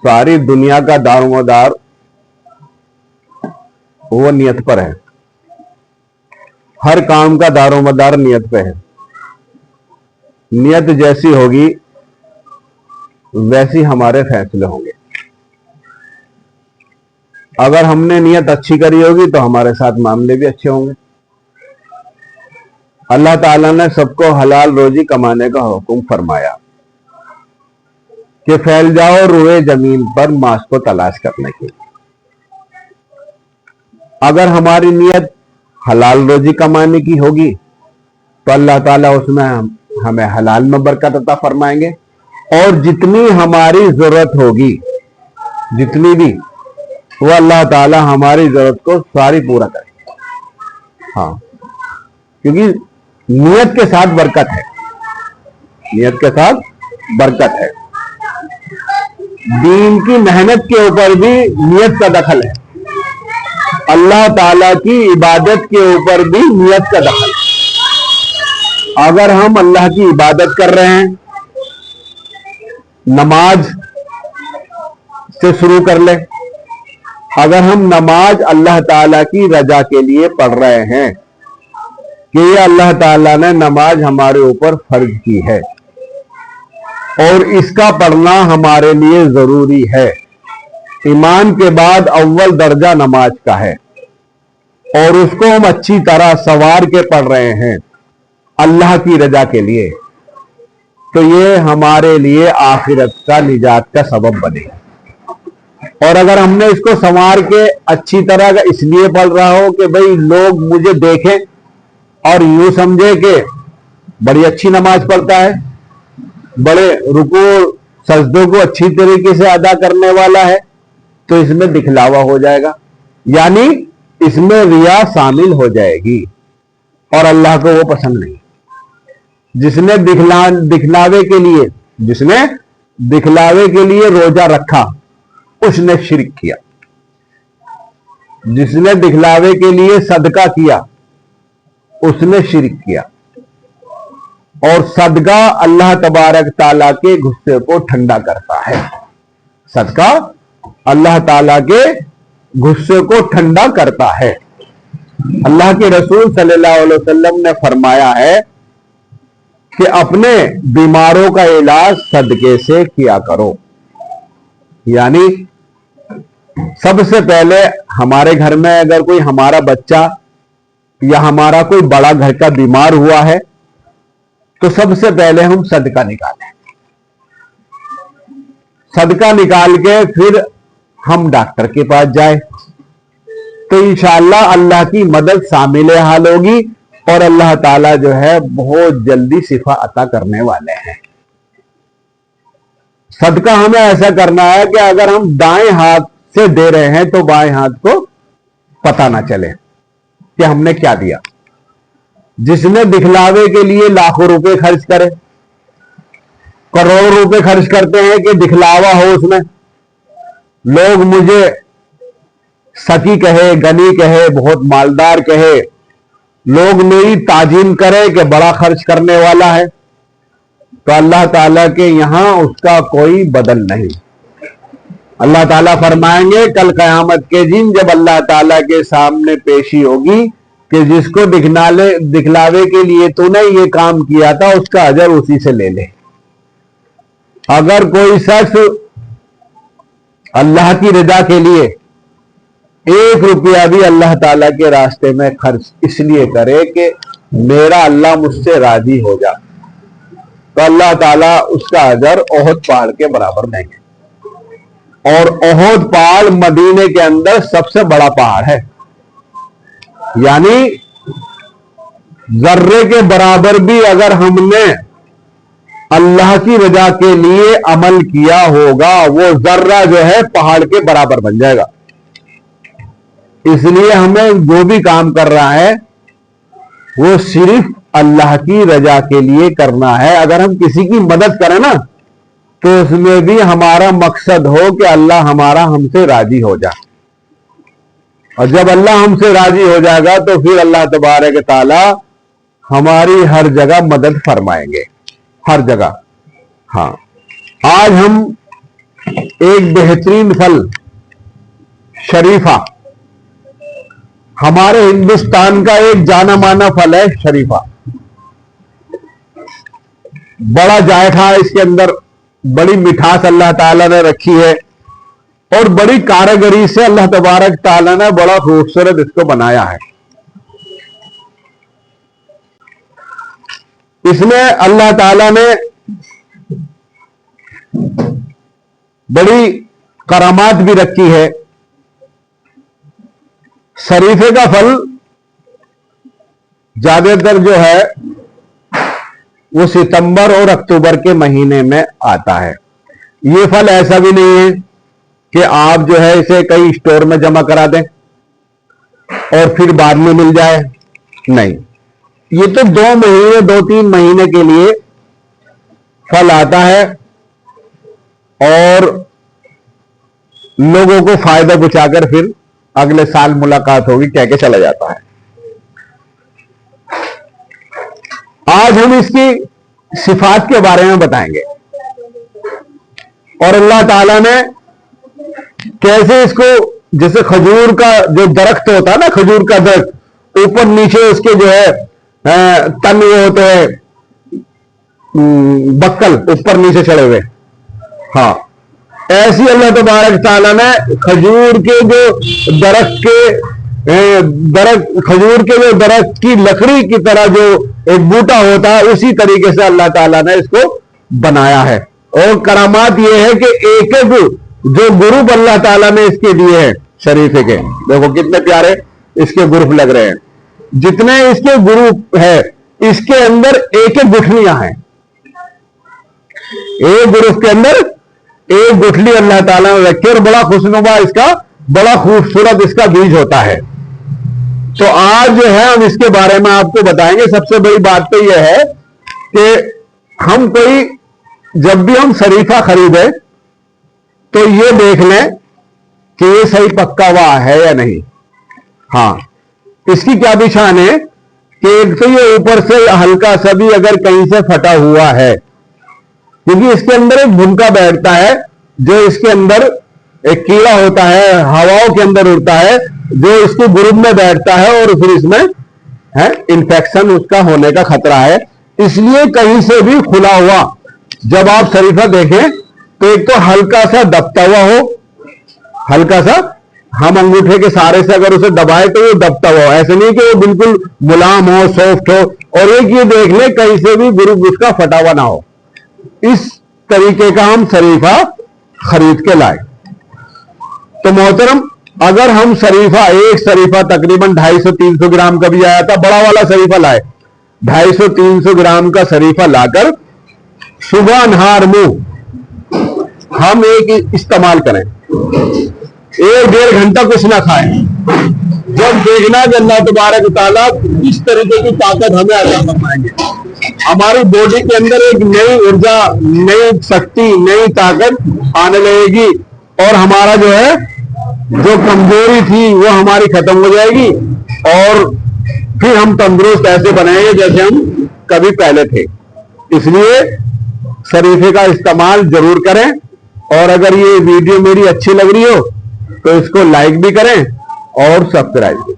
सारी दुनिया का दारोमदार वो नियत पर है। हर काम का दारोमदार नियत पे है। नियत जैसी होगी वैसी हमारे फैसले होंगे। अगर हमने नियत अच्छी करी होगी तो हमारे साथ मामले भी अच्छे होंगे। अल्लाह ताला ने सबको हलाल रोजी कमाने का हुक्म फरमाया कि फैल जाओ रुए जमीन पर मांस को तलाश करने की। अगर हमारी नियत हलाल रोजी कमाने की होगी तो अल्लाह ताला उसमें हमें हलाल में बरकत अता फरमाएंगे, और जितनी हमारी जरूरत होगी, जितनी भी, वो अल्लाह ताला हमारी जरूरत को सारी पूरा करेगा। हाँ, क्योंकि नियत के साथ बरकत है, नियत के साथ बरकत है। दीन की मेहनत के ऊपर भी नियत का दखल है, अल्लाह ताला की इबादत के ऊपर भी नियत का दखल है। अगर हम अल्लाह की इबादत कर रहे हैं, नमाज से शुरू कर ले, अगर हम नमाज अल्लाह ताला की रजा के लिए पढ़ रहे हैं कि ये अल्लाह ताला ने नमाज हमारे ऊपर फर्ज की है और इसका पढ़ना हमारे लिए जरूरी है, ईमान के बाद अव्वल दर्जा नमाज का है, और उसको हम अच्छी तरह सवार के पढ़ रहे हैं अल्लाह की रजा के लिए, तो ये हमारे लिए आखिरत का निजात का सबब बनेगा। और अगर हमने इसको संवार के अच्छी तरह का इसलिए पढ़ रहा हो कि भाई लोग मुझे देखें और यूं समझे कि बड़ी अच्छी नमाज पढ़ता है, बड़े रुकू सजदों को अच्छी तरीके से अदा करने वाला है, तो इसमें दिखलावा हो जाएगा, यानी इसमें रिया शामिल हो जाएगी, और अल्लाह को वो पसंद नहीं। जिसने दिखलावे के लिए रोजा रखा उसने शिरक किया, जिसने दिखलावे के लिए सदका किया उसने शिरक किया। और सदका अल्लाह तबारक ताला के गुस्से को ठंडा करता है, सदका अल्लाह ताला के गुस्से को ठंडा करता है। अल्लाह के रसूल सल्लल्लाहु अलैहि वसल्लम ने फरमाया है कि अपने बीमारों का इलाज सदके से किया करो, यानी सबसे पहले हमारे घर में अगर कोई हमारा बच्चा या हमारा कोई बड़ा घर का बीमार हुआ है तो सबसे पहले हम सदका निकालें, सदका निकाल के फिर हम डॉक्टर के पास जाए, तो इंशाअल्लाह अल्लाह की मदद शामिल हाल होगी और अल्लाह ताला जो है बहुत जल्दी शिफा अता करने वाले हैं। सदका हमें ऐसा करना है कि अगर हम दाएं हाथ से दे रहे हैं तो बाएं हाथ को पता ना चले कि हमने क्या दिया। जिसने दिखलावे के लिए लाखों रुपए खर्च करे, करोड़ों रुपए खर्च करते हैं कि दिखलावा हो, उसमें लोग मुझे सकी कहे, गनी कहे, बहुत मालदार कहे, लोग मेरी ताजीम करे कि बड़ा खर्च करने वाला है, तो अल्लाह ताला के यहां उसका कोई बदल नहीं। अल्लाह ताला फरमाएंगे कल कयामत के दिन जब अल्लाह ताला के सामने पेशी होगी कि जिसको दिखलावे के लिए तूने ये काम किया था उसका अजर उसी से ले ले। अगर कोई शख्स अल्लाह की रजा के लिए 1 रुपया भी अल्लाह ताला के रास्ते में खर्च इसलिए करे कि मेरा अल्लाह मुझसे राजी हो जा, तो अल्लाह ताला उसका अजर ओहद पहाड़ के बराबर देंगे। और ओहद पहाड़ मदीने के अंदर सबसे बड़ा पहाड़ है, यानी जर्रे के बराबर भी अगर हमने अल्लाह की रजा के लिए अमल किया होगा वो जर्रा जो है पहाड़ के बराबर बन जाएगा। इसलिए हमें जो भी काम कर रहा है वो सिर्फ अल्लाह की रजा के लिए करना है। अगर हम किसी की मदद करें ना तो उसमें भी हमारा मकसद हो कि अल्लाह हमारा हमसे राजी हो जाए, और जब अल्लाह हमसे राजी हो जाएगा तो फिर अल्लाह तबारक ताला हमारी हर जगह मदद फरमाएंगे, हर जगह। हाँ, आज हम ایک بہترین پھل شریفہ، ہمارے ہندوستان کا ایک جانا مانا پھل ہے شریفہ. بڑا ذائقہ ہے اس کے اندر، بڑی مٹھاس اللہ تعالیٰ نے رکھی ہے، اور بڑی کارگری سے اللہ تبارک تعالیٰ نے بڑا خوبصورت اس کو بنایا ہے. اس میں اللہ تعالیٰ نے بڑی کرامات بھی رکھی ہے. شریفے کا پھل زیادہ تر جو ہے وہ ستمبر اور اکتوبر کے مہینے میں آتا ہے. یہ پھل ایسا بھی نہیں ہے کہ آپ جو ہے اسے کئی اسٹور میں جمع کرا دیں اور پھر بعد میں مل جائے. نہیں، یہ تو 2 مہینے 2-3 مہینے کے لیے پھل آتا ہے اور لوگوں کو فائدہ پہنچا کر پھر اگلے سال ملاقات ہوگی کہہ کے چلا جاتا ہے. آج ہم اس کی صفات کے بارے میں بتائیں گے اور اللہ تعالیٰ نے کیسے اس کو، جیسے کھجور کا جو درخت ہوتا ہے نا، کھجور کا درخت اوپر نیچے اس کے جو ہے تن وہ ہوتے ہیں بکل اوپر نیچے چڑھے ہوئے، ہاں ایسی اللہ تبارک تعالیٰ نے کھجور کے جو درخت جو درخت کی لکڑی کی طرح جو ایک بوٹا ہوتا ہے اسی طریقے سے اللہ تعالیٰ نے اس کو بنایا ہے. اور کرامات یہ ہے کہ ایک ایک جو گروپ اللہ تعالیٰ نے اس کے دیے ہیں شریفے کے، دیکھو کتنے پیارے اس کے گروپ لگ رہے ہیں. جتنے اس کے گروپ ہے اس کے اندر ایک ایک گٹھلیاں ہیں. ایک گروپ کے اندر ایک گٹھلی اللہ تعالیٰ نے رکھی اور بڑا خوشنما اس کا، بڑا خوبصورت اس کا بیج ہوتا ہے. تو آج جو ہے ہم اس کے بارے میں آپ کو بتائیں گے. سب سے بڑی بات تو یہ ہے کہ ہم کوئی جب بھی ہم شریفہ خریدیں تو یہ دیکھ لیں کہ یہ صحیح پکا ہوا ہے یا نہیں. ہاں اس کی کیا بھی شان ہے کہ ایک تو یہ اوپر سے ہلکا سا بھی اگر کہیں سے پھٹا ہوا ہے، کیونکہ اس کے اندر ایک بھنکا بیٹھتا ہے جو اس کے اندر ایک کیڑا ہوتا ہے، ہواؤں کے اندر اڑتا ہے، جو اس کے گروپ میں بیٹھتا ہے اور پھر اس میں انفیکشن اس کا ہونے کا خطرہ ہے. اس لیے کہیں سے بھی کھلا ہوا جب آپ شریفہ دیکھیں تو ایک تو ہلکا سا دبتا ہوا ہو، ہلکا سا، ہم انگوٹھے کے سہارے سے اگر اسے دبائے تو وہ دبتا ہوا ہو، ایسے نہیں کہ وہ بالکل ملام ہو، سافٹ ہو. اور ایک یہ دیکھ لیں کہیں سے بھی گروپ اس کا پھٹا ہوا نہ ہو. اس طریقے کا ہم شریفہ خرید کے لائے. تو محترم اگر ہم شریفہ، ایک شریفہ تقریباً 250-300 گرام کا بھی آیا تھا، بڑا والا شریفہ لائے، 250-300 گرام کا شریفہ لا کر صبح نہار منہ ہم ایک استعمال کریں، 1-1.5 گھنٹہ کچھ نہ کھائیں. جب دیکھنا کہ اللہ تبارک تعالیٰ اس طریقے کی طاقت ہمیں عطا فرمائیں گے، ہماری باڈی کے اندر ایک نئی ارجا، نئی شکتی، نئی طاقت آنے لگے گی اور ہمارا جو ہے جو کمزوری تھی وہ ہماری ختم ہو جائے گی اور پھر ہم تندرست ایسے بنیں گے جیسے ہم کبھی پہلے تھے. اس لیے شریفے کا استعمال ضرور کریں. اور اگر یہ ویڈیو میری اچھی لگ رہی ہو تو اس کو لائک بھی کریں اور سبسکرائب بھی.